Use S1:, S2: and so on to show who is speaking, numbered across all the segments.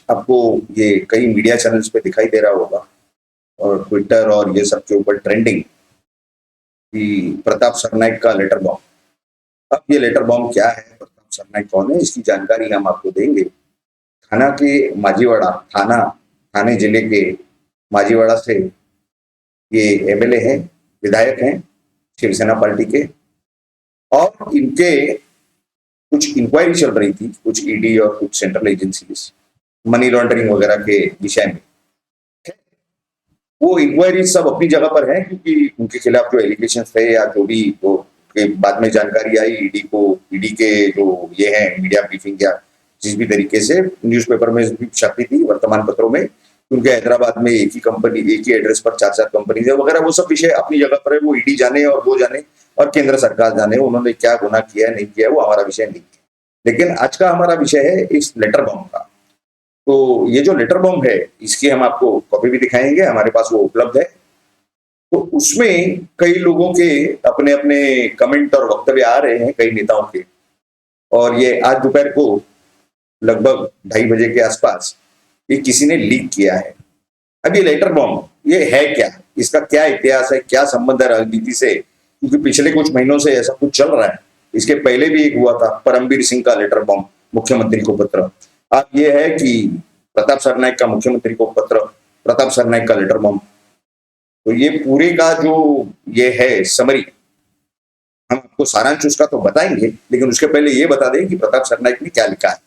S1: आपको ये कई मीडिया चैनल्स पे दिखाई दे रहा होगा और ट्विटर और ये सब के ऊपर ट्रेंडिंग कि प्रताप सरनाइक का लेटर बॉम्ब। अब ये लेटर बॉम्ब क्या है, प्रताप सरनाइक कौन है, इसकी जानकारी हम आपको देंगे। थाना के माजीवाड़ा थाने जिले के माजीवाड़ा से ये एमएलए हैं, विधायक हैं शिवसेना पार्टी के, और इनके कुछ इंक्वायरी चल रही थी, कुछ ईडी और कुछ सेंट्रल एजेंसीज मनी लॉन्ड्रिंग वगैरह के विषय में। वो इंक्वायरी सब अपनी जगह पर है, क्योंकि उनके खिलाफ जो एलिगेशन थे या जो भी वो के बाद में जानकारी आई ईडी के जो ये है मीडिया ब्रीफिंग या जिस भी तरीके से न्यूज़पेपर में भी छपी थी, वर्तमान पत्रों में, उनके हैदराबाद में एक ही कंपनी, एक ही एड्रेस पर 4-4 कंपनी है वगैरह, वो सब विषय अपनी जगह पर है। वो ईडी जाने और वो जाने और केंद्र सरकार जाने उन्होंने क्या गुनाह किया है नहीं किया है, वो हमारा विषय नहीं है। लेकिन आज का हमारा विषय है इस लेटर बॉम्ब का। तो ये जो लेटर बॉम्ब है इसकी हम आपको कॉपी भी दिखाएंगे, हमारे पास वो उपलब्ध है। तो उसमें कई लोगों के अपने अपने कमेंट और वक्तव्य आ रहे हैं, कई नेताओं के, और ये आज दोपहर को लगभग 2:30 बजे के आसपास ये किसी ने लीक किया है। अब ये लेटर बॉम्ब ये है क्या, इसका क्या इतिहास है, क्या संबंध है राजनीति से, क्योंकि पिछले कुछ महीनों से ऐसा कुछ चल रहा है। इसके पहले भी एक हुआ था, परमबीर सिंह का लेटर बॉम्ब, मुख्यमंत्री को पत्र। अब ये है कि प्रताप सरनाइक का मुख्यमंत्री को पत्र, प्रताप सरनाइक का लेटर बॉम्ब। तो ये पूरे का जो ये है समरी, हम आपको सारांश उसका तो बताएंगे, लेकिन उसके पहले ये बता दें कि प्रताप सरनाइक ने क्या लिखा है।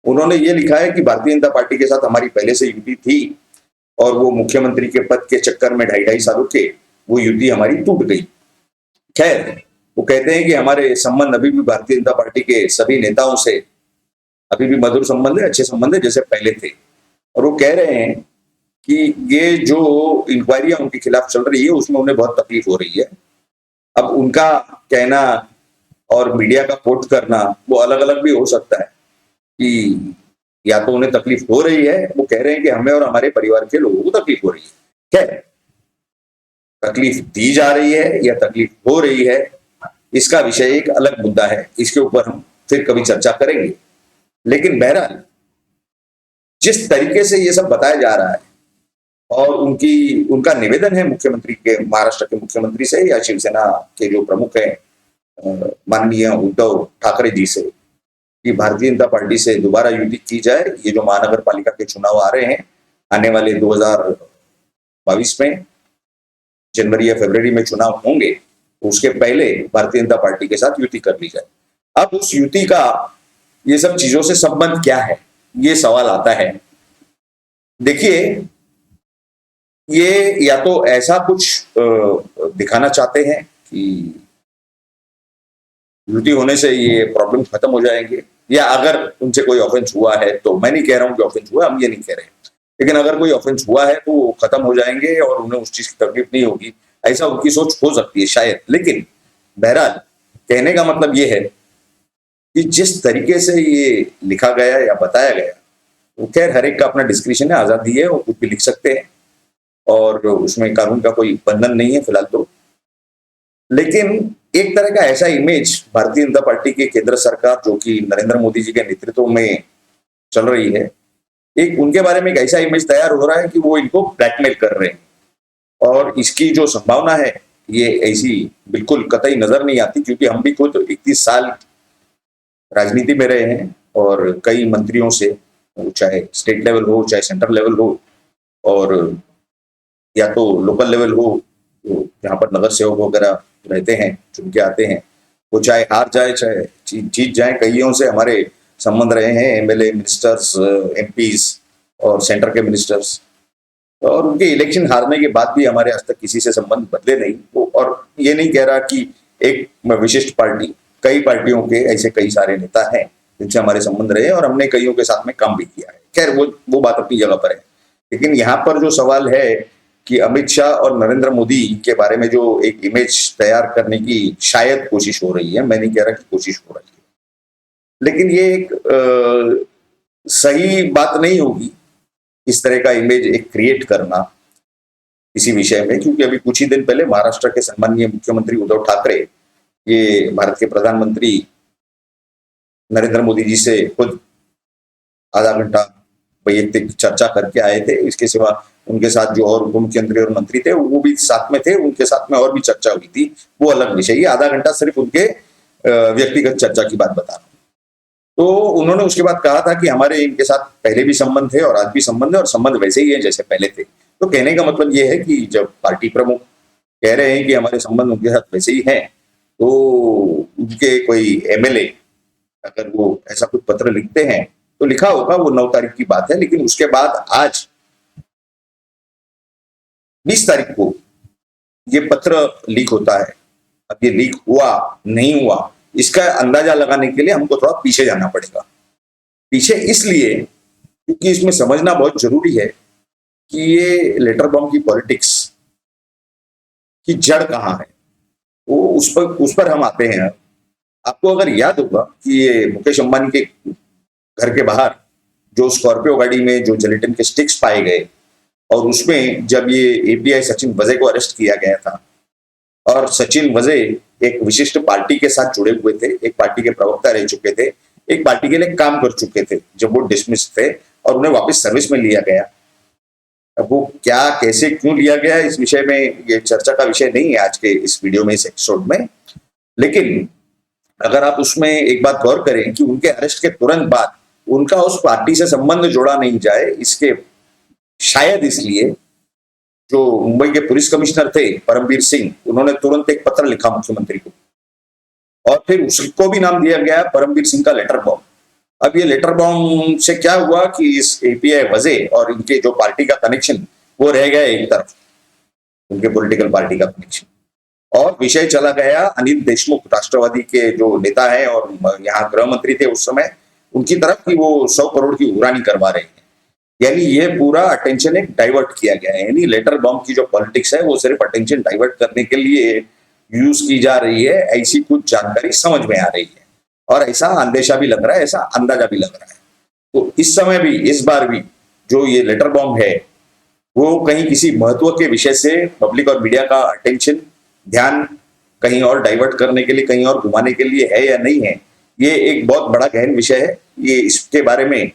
S1: उन्होंने ये लिखा है कि भारतीय जनता पार्टी के साथ हमारी पहले से युति थी और वो मुख्यमंत्री के पद के चक्कर में 2.5 सालों के वो युति हमारी टूट गई। खैर, वो कहते हैं कि हमारे संबंध अभी भी भारतीय जनता पार्टी के सभी नेताओं से अभी भी मधुर संबंध है, अच्छे संबंध है जैसे पहले थे। और वो कह रहे हैं कि ये जो इंक्वायरियां उनके खिलाफ चल रही है उसमें उन्हें बहुत तकलीफ हो रही है। अब उनका कहना और मीडिया का कोट करना वो अलग अलग भी हो सकता है कि या तो उन्हें तकलीफ हो रही है, वो कह रहे हैं कि हमें और हमारे परिवार के लोगों को तकलीफ हो रही है। खैर, तकलीफ दी जा रही है या तकलीफ हो रही है, इसका विषय एक अलग मुद्दा है, इसके ऊपर हम फिर कभी चर्चा करेंगे। लेकिन बहरहाल जिस तरीके से ये सब बताया जा रहा है और उनका निवेदन है मुख्यमंत्री के, महाराष्ट्र के मुख्यमंत्री से या शिवसेना के जो प्रमुख हैं माननीय उद्धव ठाकरे जी से, कि भारतीय जनता पार्टी से दोबारा युति की जाए। ये जो महानगर पालिका के चुनाव आ रहे हैं आने वाले 2022 में, जनवरी या फरवरी में चुनाव होंगे, उसके पहले भारतीय जनता पार्टी के साथ युति कर ली जाए। अब उस युति का ये सब चीजों से संबंध क्या है, ये सवाल आता है। देखिए, ये या तो ऐसा कुछ दिखाना चाहते हैं कि युति होने से ये प्रॉब्लम खत्म हो जाएंगे, या अगर उनसे कोई ऑफेंस हुआ है, तो मैं नहीं कह रहा हूं कि ऑफेंस हुआ, हम ये नहीं कह रहे हैं, लेकिन अगर कोई ऑफेंस हुआ है तो वो खत्म हो जाएंगे और उन्हें उस चीज की तकलीफ नहीं होगी, ऐसा उनकी सोच हो सकती है शायद। लेकिन बहरहाल कहने का मतलब ये है कि जिस तरीके से ये लिखा गया या बताया गया, वो खैर हर एक का अपना डिस्क्रिप्शन है, आजादी है, वो कुछ भी लिख सकते हैं और उसमें कानून का कोई बंधन नहीं है फिलहाल तो। लेकिन एक तरह का ऐसा इमेज भारतीय जनता पार्टी की केंद्र सरकार जो कि नरेंद्र मोदी जी के नेतृत्व में चल रही है, एक उनके बारे में एक ऐसा इमेज तैयार हो रहा है कि वो इनको ब्लैकमेल कर रहे हैं, और इसकी जो संभावना है ये ऐसी बिल्कुल कतई नजर नहीं आती, क्योंकि हम भी खुद 31 साल राजनीति में रहे हैं और कई मंत्रियों से, चाहे स्टेट लेवल हो चाहे सेंट्रल लेवल हो और या तो लोकल लेवल हो, तो जहाँ पर नगर सेवक वगैरह रहते हैं, चुन के आते हैं, वो चाहे हार जाए चाहे जीत जाए, कईयों से हमारे संबंध रहे हैं, एमएलए, मिनिस्टर्स, एमपीज और सेंटर के मिनिस्टर्स, और उनके इलेक्शन हारने के बाद भी हमारे आज तक किसी से संबंध बदले नहीं। वो और ये नहीं कह रहा कि एक विशिष्ट पार्टी, कई पार्टियों के ऐसे कई सारे नेता हैं जिनसे हमारे संबंध रहे और हमने कईयों के साथ में काम भी किया है। खैर, वो बात अपनी जगह पर है। लेकिन यहाँ पर जो सवाल है कि अमित शाह और नरेंद्र मोदी के बारे में जो एक इमेज तैयार करने की शायद कोशिश हो रही है, मैं नहीं कह रहा कि कोशिश हो रही है, लेकिन ये एक सही बात नहीं होगी इस तरह का इमेज एक क्रिएट करना इसी विषय में, क्योंकि अभी कुछ ही दिन पहले महाराष्ट्र के सम्माननीय मुख्यमंत्री उद्धव ठाकरे ये भारत के प्रधानमंत्री नरेंद्र मोदी जी से खुद आधा घंटा वैयक्तिक चर्चा करके आए थे। इसके सिवा उनके साथ जो और उप मुख्यमंत्री और मंत्री थे वो भी साथ में थे, उनके साथ में और भी चर्चा हुई थी, वो अलग विषय। ये आधा घंटा सिर्फ उनके व्यक्तिगत चर्चा की बात बता रहा हूं। तो उन्होंने उसके बाद कहा था कि हमारे इनके साथ पहले भी संबंध थे और आज भी संबंध है और संबंध वैसे ही है जैसे पहले थे। तो कहने का मतलब ये है कि जब पार्टी प्रमुख कह रहे हैं कि हमारे संबंध उनके साथ वैसे ही हैं, तो उनके कोई एमएलए अगर वो ऐसा कुछ पत्र लिखते हैं तो लिखा होगा, वो 9 तारीख की बात है। लेकिन उसके बाद आज 20 तारीख को ये पत्र लीक होता है। अब ये लीक हुआ नहीं हुआ इसका अंदाजा लगाने के लिए हमको थोड़ा पीछे जाना पड़ेगा। पीछे इसलिए क्योंकि इसमें समझना बहुत जरूरी है कि ये लेटर बॉम्ब की पॉलिटिक्स की जड़ कहां है, वो उस पर हम आते हैं। आपको अगर याद होगा कि ये मुकेश अंबानी के घर के बाहर जो स्कॉर्पियो गाड़ी में जो जिलेटिन के स्टिक्स पाए गए और उसमें जब ये एपीआई सचिन वजे को अरेस्ट किया गया था और सचिन वजे एक विशिष्ट पार्टी के साथ जुड़े हुए थे, एक पार्टी के प्रवक्ता रह चुके थे, एक पार्टी के लिए काम कर चुके थे, जब वो डिसमिस थे और उन्हें वापस सर्विस में लिया गया। अब वो क्या कैसे क्यों लिया गया इस विषय में ये चर्चा का विषय नहीं है आज के इस वीडियो में, इस एपिसोड में। लेकिन अगर आप उसमें एक बात गौर करें कि उनके अरेस्ट के तुरंत बाद उनका उस पार्टी से संबंध जोड़ा नहीं जाए, इसके शायद इसलिए जो मुंबई के पुलिस कमिश्नर थे परमवीर सिंह, उन्होंने तुरंत एक पत्र लिखा मुख्यमंत्री को और फिर उसको भी नाम दिया गया परमवीर सिंह का लेटर बॉम्ब। अब ये लेटर बॉम्ब से क्या हुआ कि इस एपीआई वजे और इनके जो पार्टी का कनेक्शन वो रह गया एक तरफ, उनके पॉलिटिकल पार्टी का कनेक्शन, और विषय चला गया अनिल देशमुख राष्ट्रवादी के जो नेता है और यहाँ गृह मंत्री थे उस समय, उनकी तरफ कि वो 100 करोड़ की उड़ानी करवा रहे हैं। यानी ये पूरा अटेंशन एक डाइवर्ट किया गया है। यानी लेटर बॉम्ब की जो पॉलिटिक्स है वो सिर्फ अटेंशन डाइवर्ट करने के लिए यूज की जा रही है, ऐसी कुछ जानकारी समझ में आ रही है और ऐसा अंदेशा भी लग रहा है, ऐसा अंदाजा भी लग रहा है। तो इस समय भी, इस बार भी जो ये लेटर बॉम्ब है वो कहीं किसी महत्व के विषय से पब्लिक और मीडिया का अटेंशन, ध्यान कहीं और डाइवर्ट करने के लिए, कहीं और घुमाने के लिए है या नहीं है, ये एक बहुत बड़ा गहन विषय है। ये इसके बारे में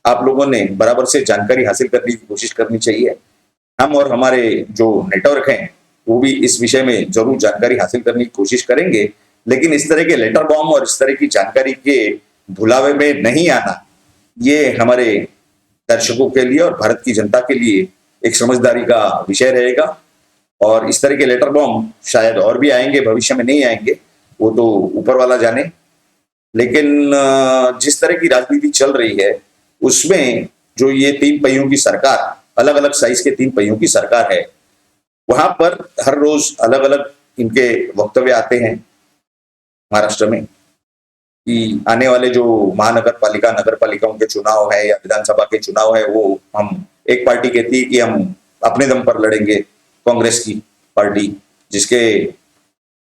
S1: आप लोगों ने बराबर से जानकारी हासिल करने की कोशिश करनी चाहिए। हम और हमारे जो नेटवर्क हैं वो भी इस विषय में जरूर जानकारी हासिल करने की कोशिश करेंगे। लेकिन इस तरह के लेटर बॉम्ब और इस तरह की जानकारी के भुलावे में नहीं आना, ये हमारे दर्शकों के लिए और भारत की जनता के लिए एक समझदारी का विषय रहेगा। और इस तरह के लेटर बॉम्ब शायद और भी आएंगे, भविष्य में नहीं आएंगे, वो तो ऊपर वाला जाने। लेकिन जिस तरह की राजनीति चल रही है उसमें जो ये 3 पहियों की सरकार, अलग अलग साइज के 3 पहियों की सरकार है, वहां पर हर रोज अलग अलग इनके वक्तव्य आते हैं महाराष्ट्र में कि आने वाले जो महानगर पालिका, नगर पालिकाओं के चुनाव है या विधानसभा के चुनाव है, वो हम, एक पार्टी कहती है कि हम अपने दम पर लड़ेंगे, कांग्रेस की पार्टी जिसके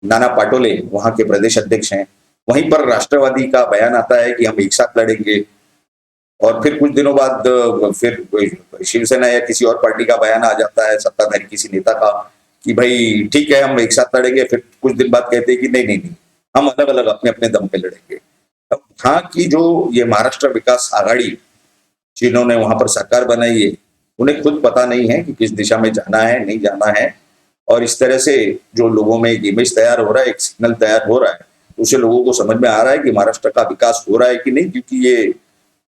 S1: नाना पाटोले वहां के प्रदेश अध्यक्ष हैं, वहीं पर राष्ट्रवादी का बयान आता है कि हम एक साथ लड़ेंगे। और फिर कुछ दिनों बाद फिर शिवसेना या किसी और पार्टी का बयान आ जाता है, सत्ताधारी किसी नेता का, कि भाई ठीक है हम एक साथ लड़ेंगे। फिर कुछ दिन बाद कहते हैं कि नहीं नहीं नहीं, हम अलग अलग अपने अपने दम पे लड़ेंगे। अब हाँ की जो ये महाराष्ट्र विकास आघाड़ी जिन्होंने वहां पर सरकार बनाई है, उन्हें खुद पता नहीं है कि किस दिशा में जाना है, नहीं जाना है। और इस तरह से जो लोगों में एक इमेज तैयार हो रहा है, एक सिग्नल तैयार हो रहा है, उससे लोगों को समझ में आ रहा है कि महाराष्ट्र का विकास हो रहा है कि नहीं। क्योंकि ये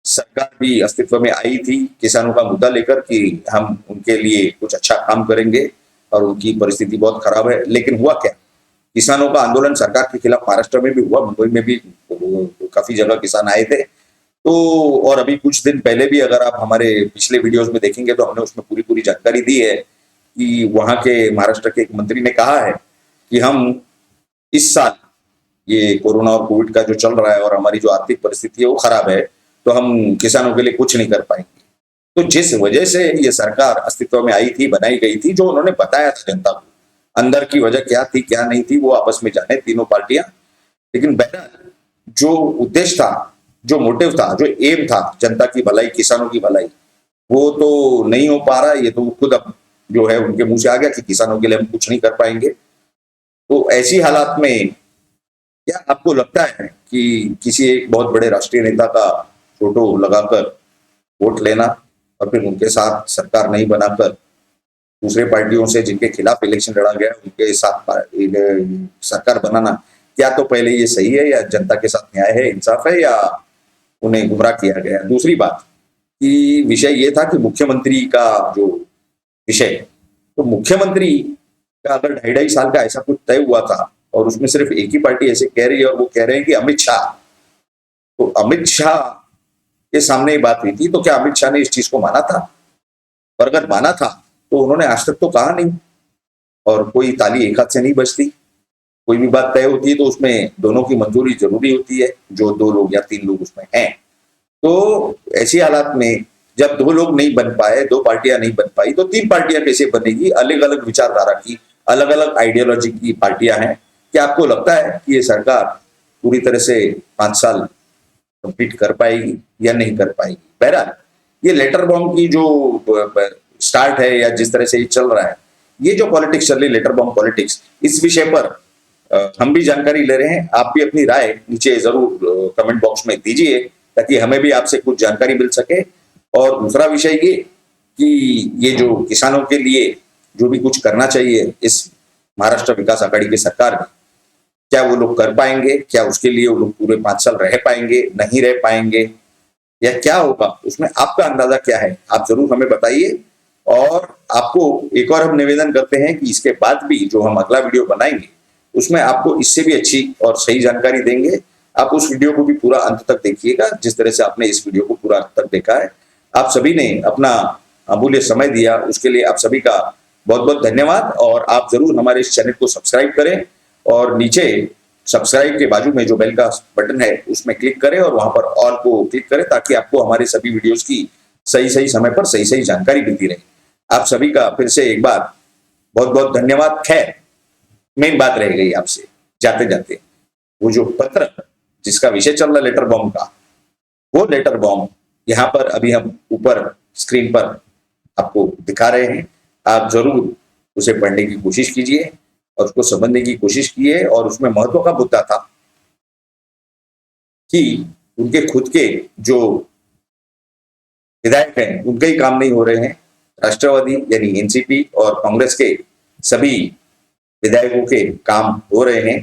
S1: सरकार भी अस्तित्व में आई थी किसानों का मुद्दा लेकर कि हम उनके लिए कुछ अच्छा काम करेंगे, और उनकी परिस्थिति बहुत खराब है। लेकिन हुआ क्या, किसानों का आंदोलन सरकार के खिलाफ महाराष्ट्र में भी हुआ, मुंबई में भी काफी जगह किसान आए थे। तो और अभी कुछ दिन पहले भी अगर आप हमारे पिछले वीडियोस में देखेंगे तो हमने उसमें पूरी पूरी जानकारी दी है कि वहां के महाराष्ट्र के एक मंत्री ने कहा है कि हम इस साल ये कोरोना और कोविड का जो चल रहा है और हमारी जो आर्थिक परिस्थिति है वो खराब है, तो हम किसानों के लिए कुछ नहीं कर पाएंगे। तो जिस वजह से ये सरकार अस्तित्व में आई थी, बनाई गई थी, जो उन्होंने बताया था जनता को, अंदर की वजह क्या थी क्या नहीं थी वो आपस में जाने तीनों पार्टियां। लेकिन बहरहाल जो उद्देश्य था, जो मोटिव था, जो एम था, जनता की भलाई, किसानों की भलाई, वो तो नहीं हो पा रहा। ये तो खुद अब जो है उनके मुंह से आ गया कि किसानों के लिए हम कुछ नहीं कर पाएंगे। तो ऐसी हालात में क्या आपको लगता है कि किसी एक बहुत बड़े राष्ट्रीय नेता का फोटो लगाकर वोट लेना और फिर उनके साथ सरकार नहीं बनाकर दूसरे पार्टियों से जिनके खिलाफ इलेक्शन लड़ा गया उनके साथ सरकार बनाना, क्या तो पहले ये सही है या जनता के साथ न्याय है, इंसाफ है, या उन्हें गुमराह किया गया? दूसरी बात कि विषय ये था कि मुख्यमंत्री का जो विषय, तो मुख्यमंत्री का अगर 2.5 साल का ऐसा कुछ तय हुआ था और उसमें सिर्फ एक ही पार्टी ऐसे कह रही है और वो कह रहे हैं कि अमित शाह, तो अमित शाह के सामने ये बात हुई थी, तो क्या अमित शाह ने इस चीज को माना था? और अगर माना था तो उन्होंने आज तक तो कहा नहीं, और कोई ताली एक हाथ से नहीं बजती। कोई भी बात तय होती है तो उसमें दोनों की मंजूरी जरूरी होती है, जो 2 लोग या 3 लोग उसमें हैं। तो ऐसी हालात में जब 2 लोग नहीं बन पाए, 2 पार्टियां नहीं बन पाई, तो 3 पार्टियां कैसे बनेगी? अलग अलग विचारधारा की, अलग अलग आइडियोलॉजी की पार्टियां हैं। क्या आपको लगता है कि ये सरकार पूरी तरह से 5 साल कंप्लीट कर पाएगी या नहीं कर पाएगी? बहरहाल ये लेटर बॉम्ब की जो स्टार्ट है या जिस तरह से ये चल रहा है, ये जो पॉलिटिक्स चल रही है, लेटर बॉम्ब पॉलिटिक्स, इस विषय पर हम भी जानकारी ले रहे हैं। आप भी अपनी राय नीचे जरूर कमेंट बॉक्स में दीजिए ताकि हमें भी आपसे कुछ जानकारी मिल सके। और दूसरा विषय ये कि ये जो किसानों के लिए जो भी कुछ करना चाहिए इस महाराष्ट्र विकास आघाड़ी की सरकार में, क्या वो लोग कर पाएंगे? क्या उसके लिए वो लोग पूरे 5 साल रह पाएंगे, नहीं रह पाएंगे, या क्या होगा? उसमें आपका अंदाजा क्या है? आप जरूर हमें बताइए। और आपको एक और हम निवेदन करते हैं कि इसके बाद भी जो हम अगला वीडियो बनाएंगे उसमें आपको इससे भी अच्छी और सही जानकारी देंगे। आप उस वीडियो को भी पूरा अंत तक देखिएगा, जिस तरह से आपने इस वीडियो को पूरा अंत तक देखा है। आप सभी ने अपना अमूल्य समय दिया, उसके लिए आप सभी का बहुत बहुत धन्यवाद। और आप जरूर हमारे इस चैनल को सब्सक्राइब करें और नीचे सब्सक्राइब के बाजू में जो बेल का बटन है उसमें क्लिक करें और वहां पर ऑल को क्लिक करें ताकि आपको हमारे सभी वीडियोस की सही सही समय पर सही सही जानकारी मिलती रहे। आप सभी का फिर से एक बार बहुत बहुत धन्यवाद। खैर, मेन बात रह गई आपसे जाते जाते, वो जो पत्र जिसका विषय चल रहा लेटर बॉम्ब का, वो लेटर बॉम्ब यहाँ पर अभी हम ऊपर स्क्रीन पर आपको दिखा रहे हैं। आप जरूर उसे पढ़ने की कोशिश कीजिए और उसको समझने की कोशिश कीजिए। और उसमें महत्व का मुद्दा था कि उनके खुद के जो विधायक हैं उनके ही काम नहीं हो रहे हैं, राष्ट्रवादी यानी एनसीपी और कांग्रेस के सभी विधायकों के काम हो रहे हैं।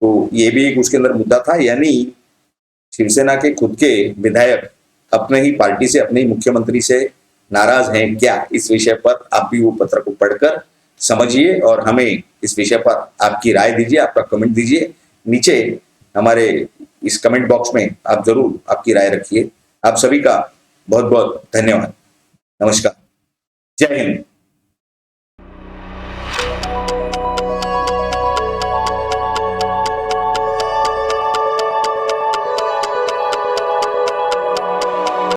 S1: तो ये भी एक उसके अंदर मुद्दा था, यानी शिवसेना के खुद के विधायक अपने ही पार्टी से, अपने ही मुख्यमंत्री से नाराज हैं क्या? इस विषय पर आप भी वो पत्र को पढ़कर समझिए और हमें इस विषय पर आपकी राय दीजिए, आपका कमेंट दीजिए। नीचे हमारे इस कमेंट बॉक्स में आप जरूर आपकी राय रखिए। आप सभी का बहुत बहुत धन्यवाद। नमस्कार। जय हिंद।